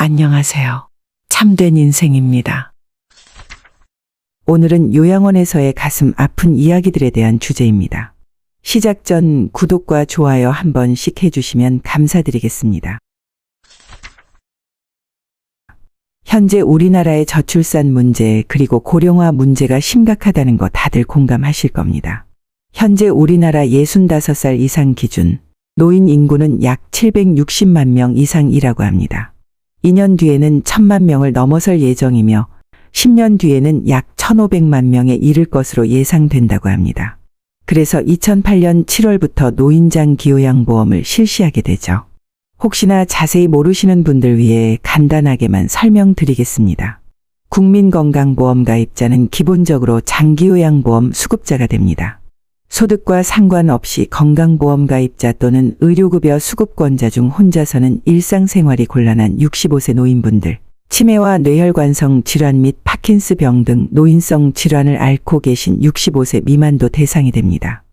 안녕하세요. 참된 인생입니다. 오늘은 요양원에서의 가슴 아픈 이야기들에 대한 주제입니다. 시작 전 구독과 좋아요 한 번씩 해주시면 감사드리겠습니다. 현재 우리나라의 저출산 문제 그리고 고령화 문제가 심각하다는 거 다들 공감하실 겁니다. 현재 우리나라 65살 이상 기준 노인 인구는 약 760만 명 이상이라고 합니다. 2년 뒤에는 1000만 명을 넘어설 예정이며 10년 뒤에는 약 1500만 명에 이를 것으로 예상된다고 합니다. 그래서 2008년 7월부터 노인장 기요양보험을 실시하게 되죠. 혹시나 자세히 모르시는 분들 위해 간단하게만 설명드리겠습니다. 국민건강보험 가입자는 기본적으로 장기요양보험 수급자가 됩니다. 소득과 상관없이 건강보험 가입자 또는 의료급여 수급권자 중 혼자서는 일상생활이 곤란한 65세 노인분들, 치매와 뇌혈관성 질환 및 파킨스병 등 노인성 질환을 앓고 계신 65세 미만도 대상이 됩니다.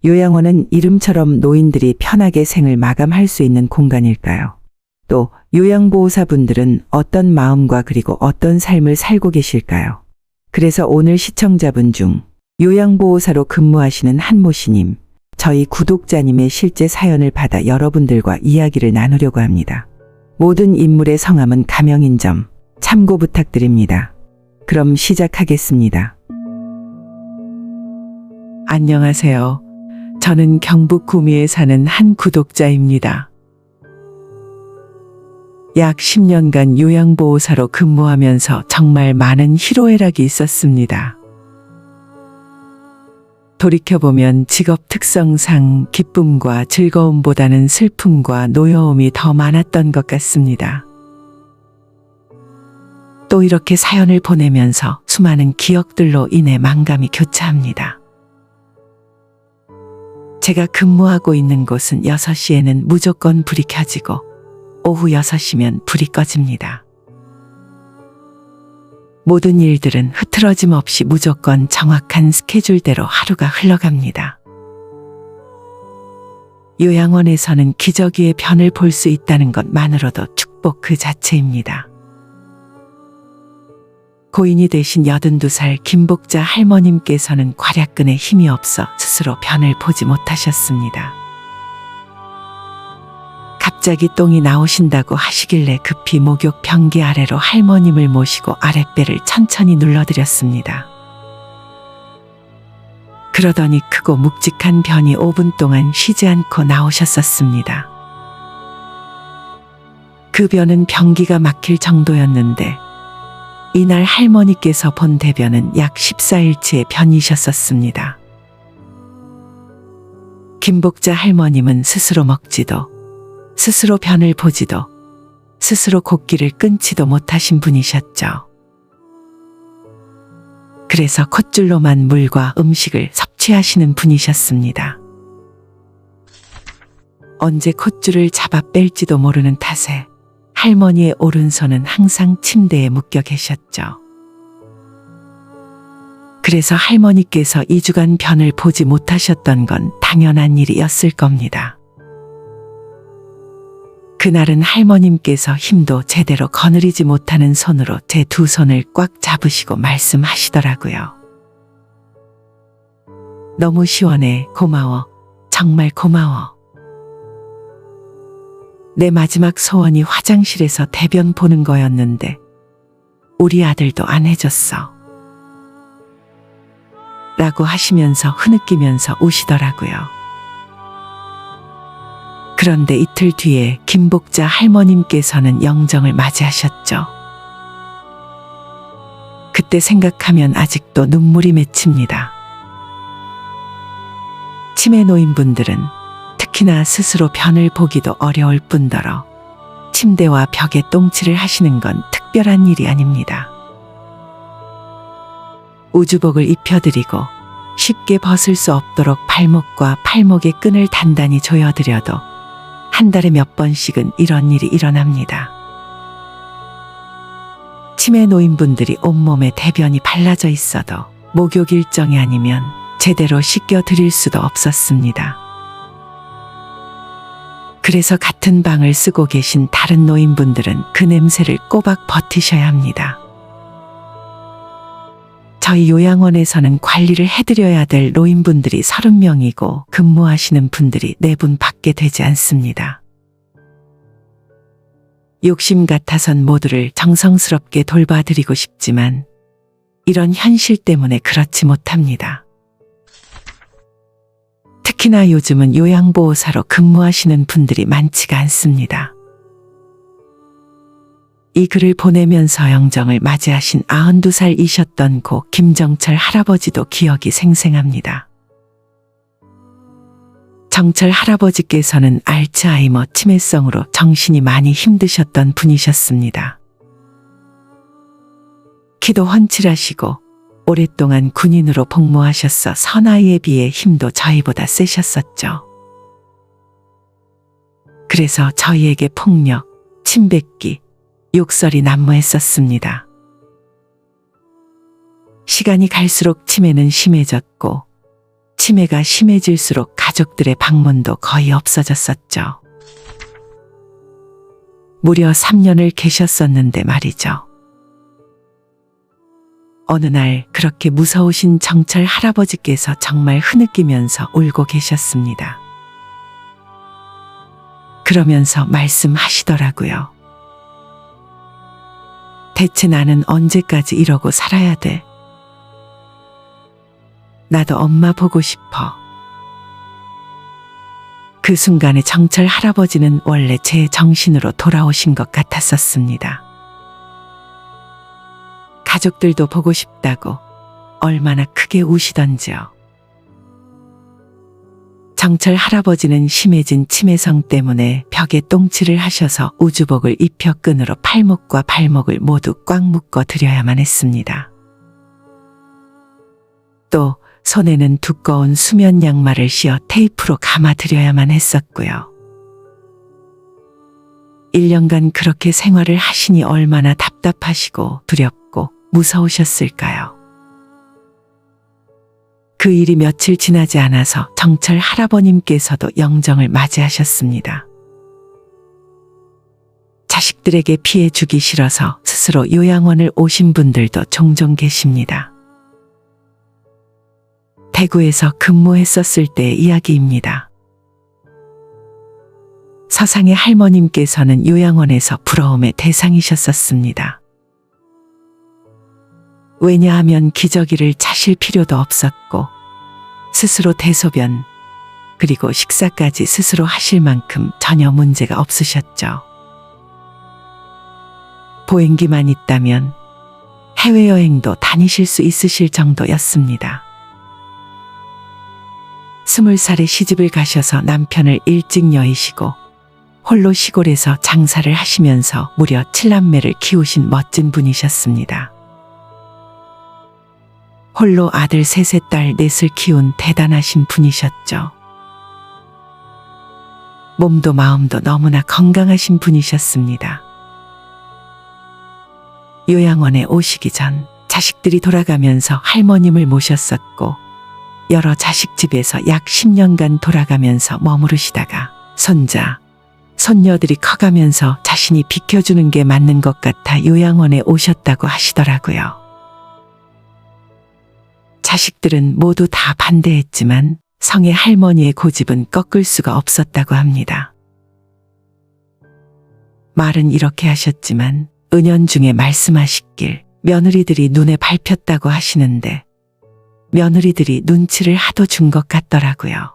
요양원은 이름처럼 노인들이 편하게 생을 마감할 수 있는 공간일까요? 또 요양보호사분들은 어떤 마음과 그리고 어떤 삶을 살고 계실까요? 그래서 오늘 시청자분 중 요양보호사로 근무하시는 한모씨님, 저희 구독자님의 실제 사연을 받아 여러분들과 이야기를 나누려고 합니다. 모든 인물의 성함은 가명인 점 참고 부탁드립니다. 그럼 시작하겠습니다. 안녕하세요. 저는 경북 구미에 사는 한 구독자입니다. 약 10년간 요양보호사로 근무하면서 정말 많은 희로애락이 있었습니다. 돌이켜보면 직업 특성상 기쁨과 즐거움보다는 슬픔과 노여움이 더 많았던 것 같습니다. 또 이렇게 사연을 보내면서 수많은 기억들로 인해 만감이 교차합니다. 제가 근무하고 있는 곳은 6시에는 무조건 불이 켜지고 오후 6시면 불이 꺼집니다. 모든 일들은 흐트러짐 없이 무조건 정확한 스케줄대로 하루가 흘러갑니다. 요양원에서는 기저귀의 변을 볼 수 있다는 것만으로도 축복 그 자체입니다. 고인이 되신 82살 김복자 할머님께서는 괄약근에 힘이 없어 스스로 변을 보지 못하셨습니다. 갑자기 똥이 나오신다고 하시길래 급히 목욕 변기 아래로 할머님을 모시고 아랫배를 천천히 눌러드렸습니다. 그러더니 크고 묵직한 변이 5분 동안 쉬지 않고 나오셨었습니다. 그 변은 변기가 막힐 정도였는데 이날 할머니께서 본 대변은 약 14일치의 변이셨었습니다. 김복자 할머님은 스스로 먹지도 스스로 변을 보지도 스스로 곡기를 끊지도 못하신 분이셨죠. 그래서 콧줄로만 물과 음식을 섭취하시는 분이셨습니다. 언제 콧줄을 잡아 뺄지도 모르는 탓에 할머니의 오른손은 항상 침대에 묶여 계셨죠. 그래서 할머니께서 2주간 변을 보지 못하셨던 건 당연한 일이었을 겁니다. 그날은 할머님께서 힘도 제대로 거느리지 못하는 손으로 제 두 손을 꽉 잡으시고 말씀하시더라고요. 너무 시원해. 고마워. 정말 고마워. 내 마지막 소원이 화장실에서 대변 보는 거였는데 우리 아들도 안 해줬어. 라고 하시면서 흐느끼면서 우시더라고요. 그런데 이틀 뒤에 김복자 할머님께서는 영정을 맞이하셨죠. 그때 생각하면 아직도 눈물이 맺힙니다. 치매 노인분들은 특히나 스스로 변을 보기도 어려울 뿐더러 침대와 벽에 똥칠을 하시는 건 특별한 일이 아닙니다. 우주복을 입혀드리고 쉽게 벗을 수 없도록 발목과 팔목의 끈을 단단히 조여드려도 한 달에 몇 번씩은 이런 일이 일어납니다. 치매 노인분들이 온몸에 대변이 발라져 있어도 목욕 일정이 아니면 제대로 씻겨 드릴 수도 없었습니다. 그래서 같은 방을 쓰고 계신 다른 노인분들은 그 냄새를 꼬박 버티셔야 합니다. 저희 요양원에서는 관리를 해드려야 될 노인분들이 30명이고 근무하시는 분들이 4분 밖에 되지 않습니다. 욕심 같아선 모두를 정성스럽게 돌봐드리고 싶지만 이런 현실 때문에 그렇지 못합니다. 특히나 요즘은 요양보호사로 근무하시는 분들이 많지가 않습니다. 이 글을 보내면서 영정을 맞이하신 92살이셨던 고 김정철 할아버지도 기억이 생생합니다. 정철 할아버지께서는 알츠하이머 치매성으로 정신이 많이 힘드셨던 분이셨습니다. 키도 훤칠하시고 오랫동안 군인으로 복무하셔서 선아이에 비해 힘도 저희보다 세셨었죠. 그래서 저희에게 폭력, 침뱉기, 욕설이 난무했었습니다. 시간이 갈수록 치매는 심해졌고 치매가 심해질수록 가족들의 방문도 거의 없어졌었죠. 무려 3년을 계셨었는데 말이죠. 어느 날 그렇게 무서우신 정철 할아버지께서 정말 흐느끼면서 울고 계셨습니다. 그러면서 말씀하시더라고요. 대체 나는 언제까지 이러고 살아야 돼? 나도 엄마 보고 싶어. 그 순간에 정철 할아버지는 원래 제 정신으로 돌아오신 것 같았었습니다. 가족들도 보고 싶다고 얼마나 크게 우시던지요. 정철 할아버지는 심해진 치매성 때문에 벽에 똥칠을 하셔서 우주복을 입혀 끈으로 팔목과 발목을 모두 꽉 묶어 드려야만 했습니다. 또 손에는 두꺼운 수면 양말을 씌어 테이프로 감아 드려야만 했었고요. 1년간 그렇게 생활을 하시니 얼마나 답답하시고 두렵고 무서우셨을까요? 그 일이 며칠 지나지 않아서 정철 할아버님께서도 영정을 맞이하셨습니다. 자식들에게 피해 주기 싫어서 스스로 요양원을 오신 분들도 종종 계십니다. 대구에서 근무했었을 때의 이야기입니다. 서상의 할머님께서는 요양원에서 부러움의 대상이셨었습니다. 왜냐하면 기저귀를 차실 필요도 없었고 스스로 대소변 그리고 식사까지 스스로 하실 만큼 전혀 문제가 없으셨죠. 보행기만 있다면 해외여행도 다니실 수 있으실 정도였습니다. 20살에 시집을 가셔서 남편을 일찍 여의시고 홀로 시골에서 장사를 하시면서 무려 7남매를 키우신 멋진 분이셨습니다. 홀로 아들 셋에 딸 넷을 키운 대단하신 분이셨죠. 몸도 마음도 너무나 건강하신 분이셨습니다. 요양원에 오시기 전 자식들이 돌아가면서 할머님을 모셨었고 여러 자식집에서 약 10년간 돌아가면서 머무르시다가 손자, 손녀들이 커가면서 자신이 비켜주는 게 맞는 것 같아 요양원에 오셨다고 하시더라고요. 자식들은 모두 다 반대했지만 성의 할머니의 고집은 꺾을 수가 없었다고 합니다. 말은 이렇게 하셨지만 은연중에 말씀하시길 며느리들이 눈에 밟혔다고 하시는데 며느리들이 눈치를 하도 준 것 같더라고요.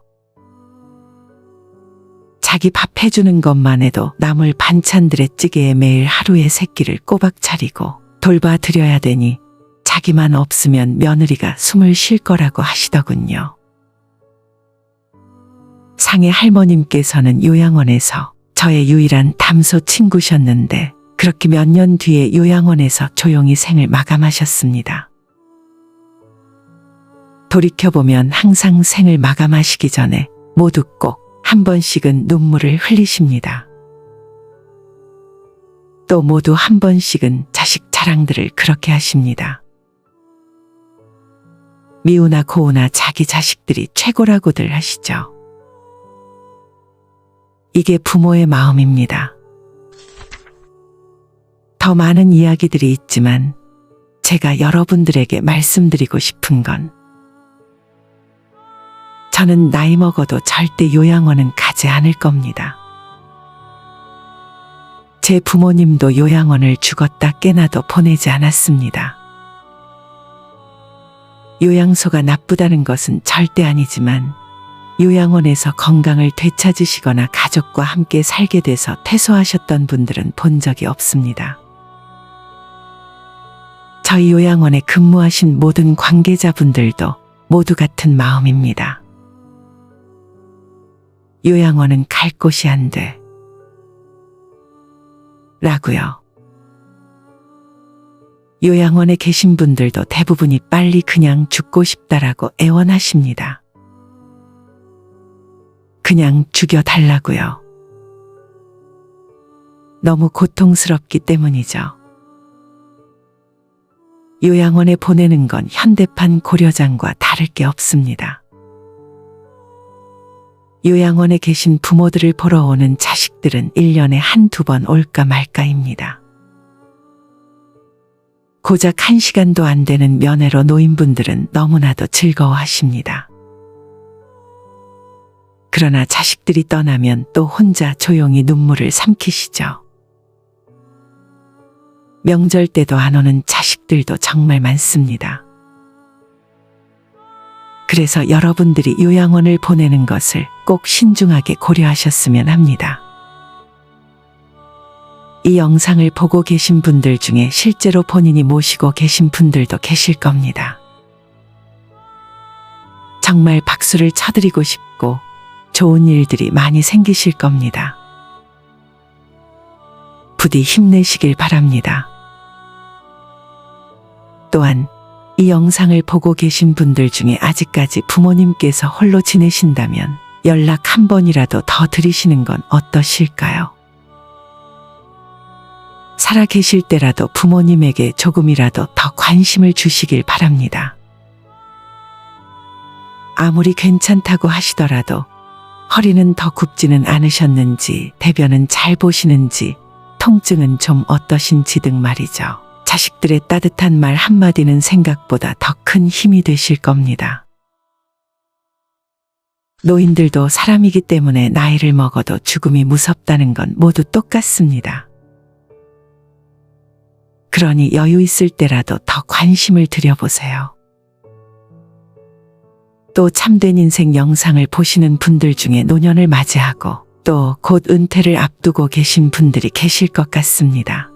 자기 밥 해주는 것만 해도 나물 반찬들의 찌개에 매일 하루에 3끼를 꼬박 차리고 돌봐드려야 되니 자기만 없으면 며느리가 숨을 쉴 거라고 하시더군요. 상의 할머님께서는 요양원에서 저의 유일한 담소 친구셨는데 그렇게 몇 년 뒤에 요양원에서 조용히 생을 마감하셨습니다. 돌이켜보면 항상 생을 마감하시기 전에 모두 꼭 한 번씩은 눈물을 흘리십니다. 또 모두 한 번씩은 자식 자랑들을 그렇게 하십니다. 미우나 고우나 자기 자식들이 최고라고들 하시죠. 이게 부모의 마음입니다. 더 많은 이야기들이 있지만 제가 여러분들에게 말씀드리고 싶은 건 저는 나이 먹어도 절대 요양원은 가지 않을 겁니다. 제 부모님도 요양원을 죽었다 깨나도 보내지 않았습니다. 요양소가 나쁘다는 것은 절대 아니지만 요양원에서 건강을 되찾으시거나 가족과 함께 살게 돼서 퇴소하셨던 분들은 본 적이 없습니다. 저희 요양원에 근무하신 모든 관계자분들도 모두 같은 마음입니다. 요양원은 갈 곳이 안 돼. 라고요. 요양원에 계신 분들도 대부분이 빨리 그냥 죽고 싶다라고 애원하십니다. 그냥 죽여달라고요. 너무 고통스럽기 때문이죠. 요양원에 보내는 건 현대판 고려장과 다를 게 없습니다. 요양원에 계신 부모들을 보러 오는 자식들은 1년에 한두 번 올까 말까입니다. 고작 1시간도 안 되는 면회로 노인분들은 너무나도 즐거워하십니다. 그러나 자식들이 떠나면 또 혼자 조용히 눈물을 삼키시죠. 명절 때도 안 오는 자식들도 정말 많습니다. 그래서 여러분들이 요양원을 보내는 것을 꼭 신중하게 고려하셨으면 합니다. 이 영상을 보고 계신 분들 중에 실제로 본인이 모시고 계신 분들도 계실 겁니다. 정말 박수를 쳐드리고 싶고 좋은 일들이 많이 생기실 겁니다. 부디 힘내시길 바랍니다. 또한 이 영상을 보고 계신 분들 중에 아직까지 부모님께서 홀로 지내신다면 연락 한 번이라도 더 드리시는 건 어떠실까요? 살아 계실 때라도 부모님에게 조금이라도 더 관심을 주시길 바랍니다. 아무리 괜찮다고 하시더라도 허리는 더 굽지는 않으셨는지, 대변은 잘 보시는지, 통증은 좀 어떠신지 등 말이죠. 자식들의 따뜻한 말 한마디는 생각보다 더 큰 힘이 되실 겁니다. 노인들도 사람이기 때문에 나이를 먹어도 죽음이 무섭다는 건 모두 똑같습니다. 그러니 여유 있을 때라도 더 관심을 들여보세요. 또 참된 인생 영상을 보시는 분들 중에 노년을 맞이하고 또 곧 은퇴를 앞두고 계신 분들이 계실 것 같습니다.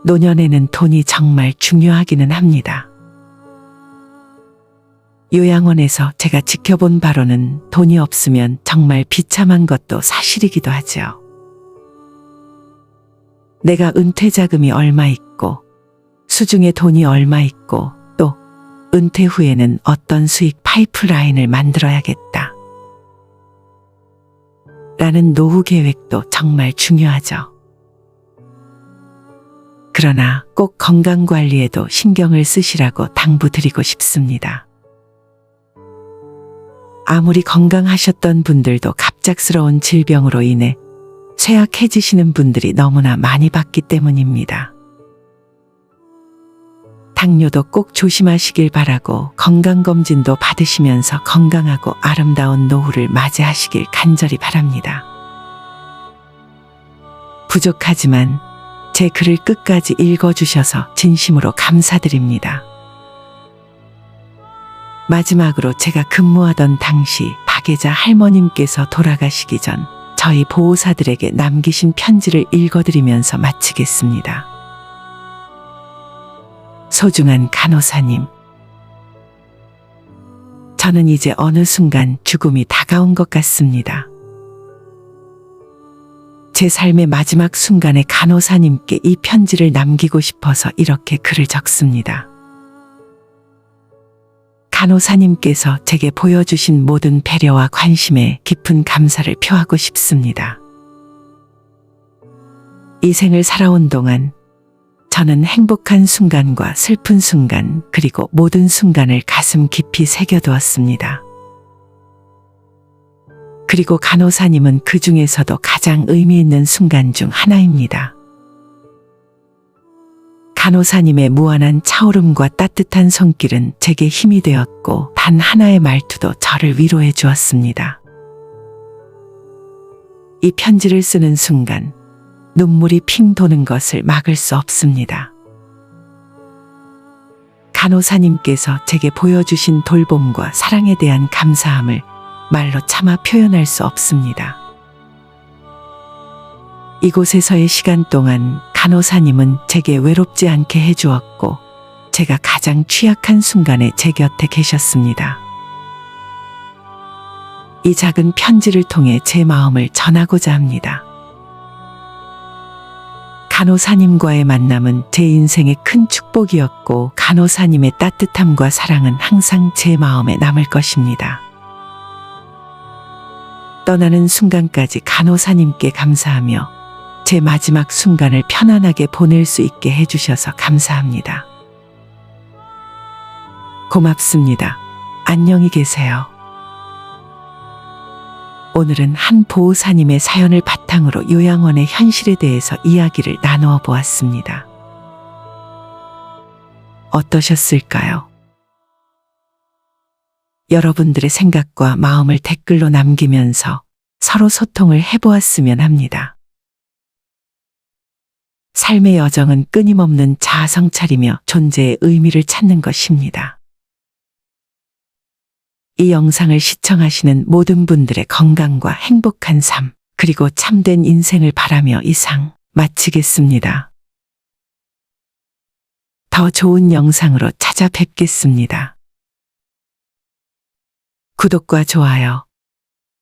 노년에는 돈이 정말 중요하기는 합니다. 요양원에서 제가 지켜본 바로는 돈이 없으면 정말 비참한 것도 사실이기도 하죠. 내가 은퇴 자금이 얼마 있고 수중에 돈이 얼마 있고 또 은퇴 후에는 어떤 수익 파이프라인을 만들어야겠다. 라는 노후 계획도 정말 중요하죠. 그러나 꼭 건강관리에도 신경을 쓰시라고 당부드리고 싶습니다. 아무리 건강하셨던 분들도 갑작스러운 질병으로 인해 쇠약해지시는 분들이 너무나 많이 봤기 때문입니다. 당뇨도 꼭 조심하시길 바라고 건강검진도 받으시면서 건강하고 아름다운 노후를 맞이하시길 간절히 바랍니다. 부족하지만 제 글을 끝까지 읽어주셔서 진심으로 감사드립니다. 마지막으로 제가 근무하던 당시 박예자 할머님께서 돌아가시기 전 저희 보호사들에게 남기신 편지를 읽어드리면서 마치겠습니다. 소중한 간호사님, 저는 이제 어느 순간 죽음이 다가온 것 같습니다. 제 삶의 마지막 순간에 간호사님께 이 편지를 남기고 싶어서 이렇게 글을 적습니다. 간호사님께서 제게 보여주신 모든 배려와 관심에 깊은 감사를 표하고 싶습니다. 이 생을 살아온 동안 저는 행복한 순간과 슬픈 순간 그리고 모든 순간을 가슴 깊이 새겨두었습니다. 그리고 간호사님은 그 중에서도 가장 의미 있는 순간 중 하나입니다. 간호사님의 무한한 차오름과 따뜻한 손길은 제게 힘이 되었고 단 하나의 말투도 저를 위로해 주었습니다. 이 편지를 쓰는 순간 눈물이 핑 도는 것을 막을 수 없습니다. 간호사님께서 제게 보여주신 돌봄과 사랑에 대한 감사함을 말로 차마 표현할 수 없습니다. 이곳에서의 시간 동안 간호사님은 제게 외롭지 않게 해주었고 제가 가장 취약한 순간에 제 곁에 계셨습니다. 이 작은 편지를 통해 제 마음을 전하고자 합니다. 간호사님과의 만남은 제 인생의 큰 축복이었고 간호사님의 따뜻함과 사랑은 항상 제 마음에 남을 것입니다. 떠나는 순간까지 간호사님께 감사하며 제 마지막 순간을 편안하게 보낼 수 있게 해주셔서 감사합니다. 고맙습니다. 안녕히 계세요. 오늘은 한 보호사님의 사연을 바탕으로 요양원의 현실에 대해서 이야기를 나누어 보았습니다. 어떠셨을까요? 여러분들의 생각과 마음을 댓글로 남기면서 서로 소통을 해보았으면 합니다. 삶의 여정은 끊임없는 자아 성찰이며 존재의 의미를 찾는 것입니다. 이 영상을 시청하시는 모든 분들의 건강과 행복한 삶, 그리고 참된 인생을 바라며 이상 마치겠습니다. 더 좋은 영상으로 찾아뵙겠습니다. 구독과 좋아요,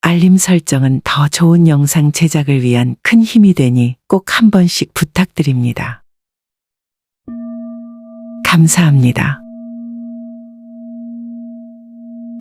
알림 설정은 더 좋은 영상 제작을 위한 큰 힘이 되니 꼭 한 번씩 부탁드립니다. 감사합니다.